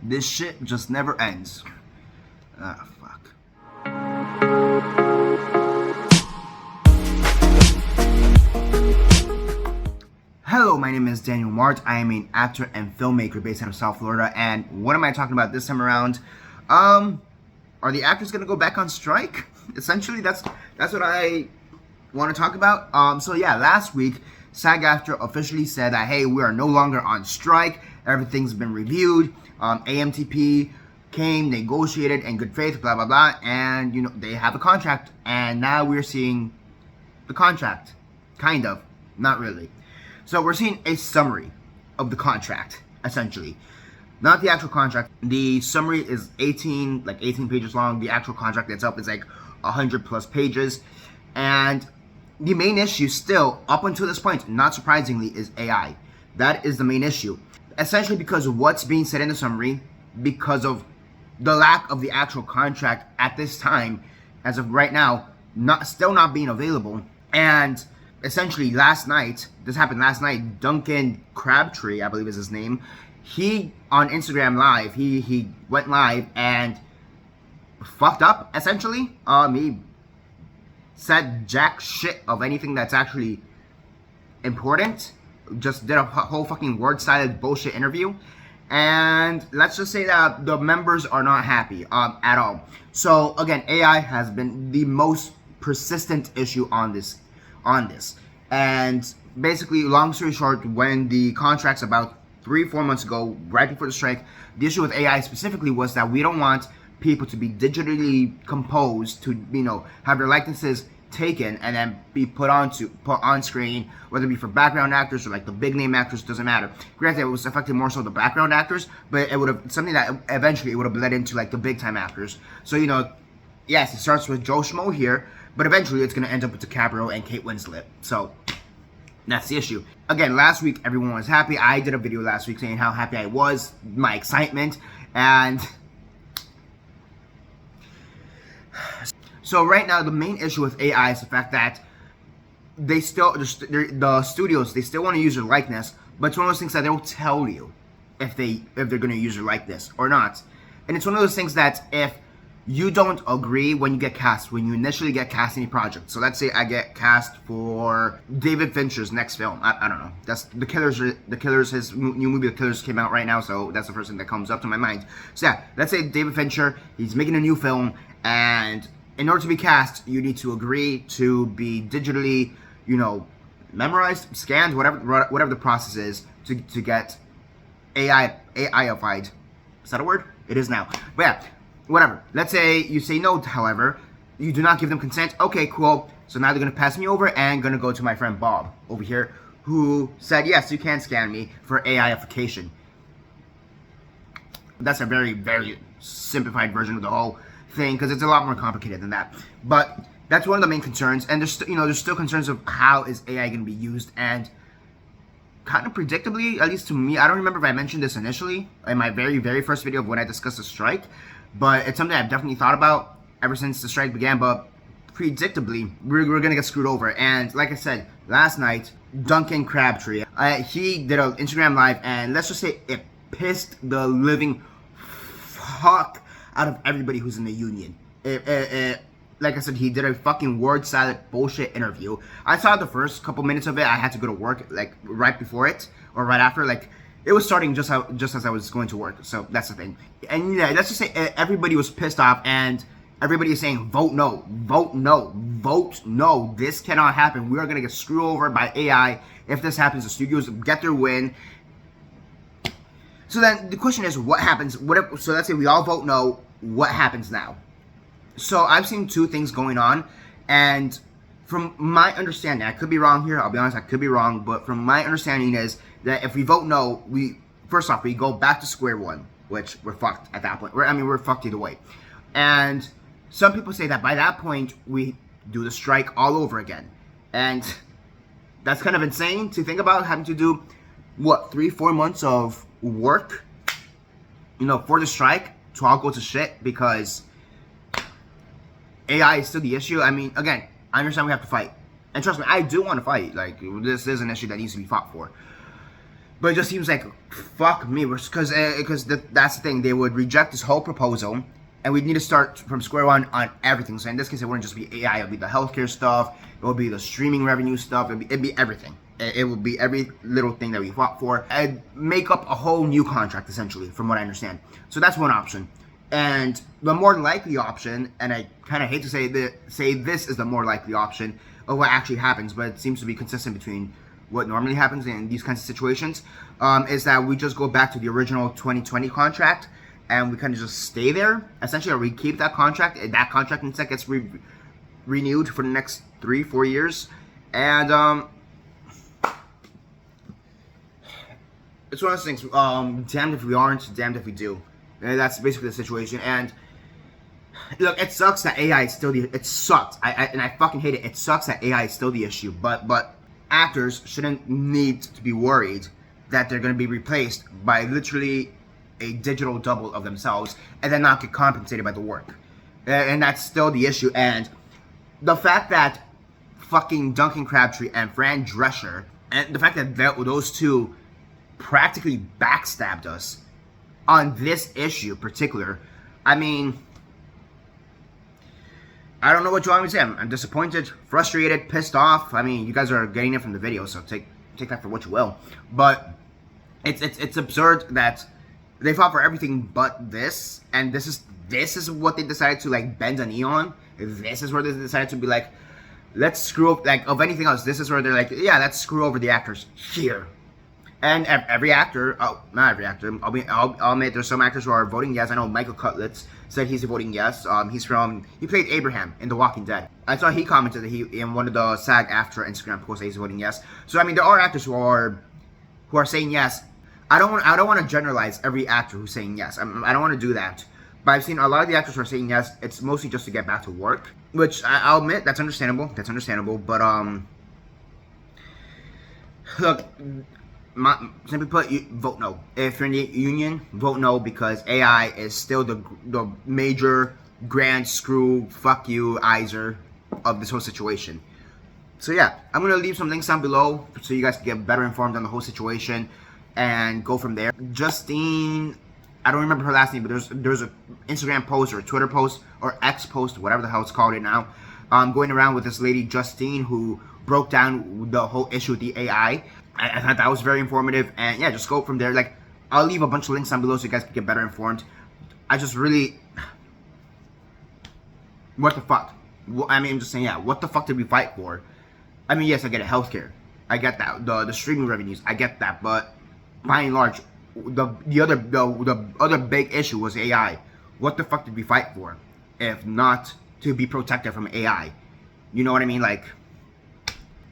This shit just never ends. Ah, fuck. Hello, my name is Daniel Mart. I am an actor and filmmaker based out of South Florida. And what am I talking about this time around? Are the actors gonna go back on strike? Essentially, that's what I want to talk about. So yeah, last week, SAG-AFTRA officially said that, hey, we are no longer on strike. Everything's been reviewed. AMTP came, negotiated in good faith, blah, blah, blah. And, you know, they have a contract. And now we're seeing the contract. Kind of. Not really. So we're seeing a summary of the contract, essentially. Not the actual contract. The summary is 18 pages long. The actual contract itself is like 100 plus pages. And the main issue still, up until this point, not surprisingly, is AI. That is the main issue. Essentially because of what's being said in the summary, because of the lack of the actual contract at this time, as of right now, still not being available. And essentially last night, this happened last night, Duncan Crabtree, I believe is his name, he, on Instagram Live, he went live and fucked up, essentially. He said jack shit of anything that's actually important. Just did a whole fucking word-salad bullshit interview. And let's just say that the members are not happy at all. So again, AI has been the most persistent issue on this. And basically, long story short, when the contracts about 3-4 months ago, right before the strike, the issue with AI specifically was that we don't want people to be digitally composed, to, you know, have their likenesses taken and then be put on screen, whether it be for background actors or like the big name actors, doesn't matter. Granted, it was affecting more so the background actors, but it would have something that eventually it would have led into like the big time actors. So, you know, yes, it starts with Joe Schmo here, but eventually it's going to end up with DiCaprio and Kate Winslet. So that's the issue. Again, last week everyone was happy. I did a video last week saying how happy I was, my excitement, and so right now the main issue with AI is the fact that the studios, they still want to use your likeness, but it's one of those things that they'll tell you if they're going to use your likeness or not. And it's one of those things that if you don't agree when you get cast, when you initially get cast in a project. So let's say I get cast for David Fincher's next film. I don't know. That's The Killers, his new movie, The Killers, came out right now, so that's the first thing that comes up to my mind. So yeah, let's say David Fincher, he's making a new film, and in order to be cast, you need to agree to be digitally, you know, memorized, scanned, whatever the process is to get AI-ified. Is that a word? It is now. But yeah, whatever. Let's say you say no, however, you do not give them consent. Okay, cool. So now they're going to pass me over and going to go to my friend Bob over here, who said, yes, you can scan me for AIification. That's a very, very simplified version of the whole thing, because it's a lot more complicated than that. But that's one of the main concerns. And there's still concerns of how is AI going to be used. And kind of predictably, at least to me, I don't remember if I mentioned this initially in my very, very first video of when I discussed the strike, but it's something I've definitely thought about ever since the strike began. But predictably, we're going to get screwed over. And like I said, last night, Duncan Crabtree, he did an Instagram Live, and let's just say it pissed the living fuck out of everybody who's in the union. Like I said, he did a fucking word salad bullshit interview. I saw the first couple minutes of it. I had to go to work like right before it or right after. Like it was starting just as I was going to work. So that's the thing. And yeah, let's just say everybody was pissed off, and everybody is saying vote no, vote no, vote no. This cannot happen. We are gonna get screwed over by AI if this happens. The studios get their win. So then the question is, what happens? So let's say we all vote no. What happens now? So I've seen two things going on, and from my understanding, I could be wrong here, I'll be honest, I could be wrong, but from my understanding is that if we vote no, first off, we go back to square one, which we're fucked at that point. We're fucked either way. And some people say that by that point, we do the strike all over again. And that's kind of insane to think about, having to do, what, 3-4 months of work, you know, for the strike to all go to shit because AI is still the issue. I mean, again, I understand we have to fight. And trust me, I do want to fight. Like, this is an issue that needs to be fought for. But it just seems like, fuck me, because that's the thing. They would reject this whole proposal, and we'd need to start from square one on everything. So in this case, it wouldn't just be AI. It would be the healthcare stuff. It would be the streaming revenue stuff. It'd be everything. It would be every little thing that we fought for. And make up a whole new contract, essentially, from what I understand. So that's one option. And the more likely option, and I kind of hate to say this is the more likely option of what actually happens, but it seems to be consistent between what normally happens in these kinds of situations, is that we just go back to the original 2020 contract, and we kind of just stay there, essentially, or we keep that contract, and that contract instead gets renewed for the next 3-4 years, and it's one of those things, damned if we aren't, damned if we do. And that's basically the situation, and look, it sucks that AI is still it sucks, and I fucking hate it, it sucks that AI is still the issue, but actors shouldn't need to be worried that they're going to be replaced by literally a digital double of themselves and then not get compensated by the work. And that's still the issue. And the fact that fucking Duncan Crabtree and Fran Drescher, and the fact that those two practically backstabbed us on this issue in particular, I mean, I don't know what you want me to say. I'm disappointed, frustrated, pissed off. I mean, you guys are getting it from the video, so take that for what you will. But it's absurd that they fought for everything but this, and this is what they decided to like bend a knee on. This is where they decided to be like, let's screw up. Like of anything else, this is where they're like, yeah, let's screw over the actors here. And every actor, oh, not every actor, I'll admit there's some actors who are voting yes. I know Michael Cutlitz said he's voting yes. He played Abraham in The Walking Dead. I saw he commented that he, in one of the SAG-AFTRA Instagram posts, that he's voting yes. So I mean, there are actors who are saying yes. I don't want to generalize every actor who's saying yes. I don't want to do that. But I've seen a lot of the actors who are saying yes. It's mostly just to get back to work, which I'll admit that's understandable. That's understandable. But look. Simply put, vote no. If you're in the union, vote no, because AI is still the major grand screw fuck you izer of this whole situation. So yeah, I'm gonna leave some links down below so you guys can get better informed on the whole situation and go from there. Justine, I don't remember her last name, but there's a Instagram post or a Twitter post or X post, whatever the hell it's called it now, going around with this lady Justine who broke down the whole issue with the AI. I thought that was very informative, and yeah, just go from there. Like, I'll leave a bunch of links down below so you guys can get better informed. I just really, what the fuck? I mean, I'm just saying, yeah, what the fuck did we fight for? I mean, yes, I get it, healthcare, I get that, the streaming revenues, I get that, but by and large, the other big issue was AI. What the fuck did we fight for, if not to be protected from AI? You know what I mean? Like,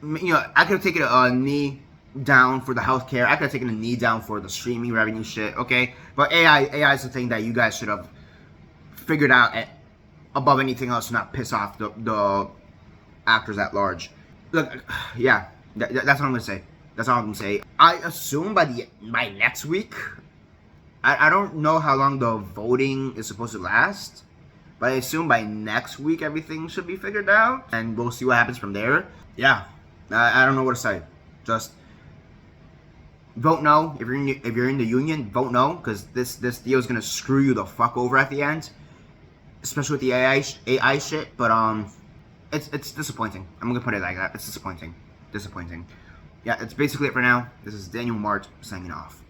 you know, I could have taken a knee down for the healthcare. I could have taken a knee down for the streaming revenue shit, okay? But AI is the thing that you guys should have figured out above anything else to not piss off the actors at large. Look, yeah, that's what I'm gonna say. That's all I'm gonna say. I assume by next week, I don't know how long the voting is supposed to last, but I assume by next week everything should be figured out, and we'll see what happens from there. Yeah, I don't know what to say. Just vote no. If you're in the union, vote no, because this deal is gonna screw you the fuck over at the end, especially with the AI shit. But it's disappointing. I'm gonna put it like that. It's disappointing. Yeah, it's basically it for now. This is Daniel Mart signing off.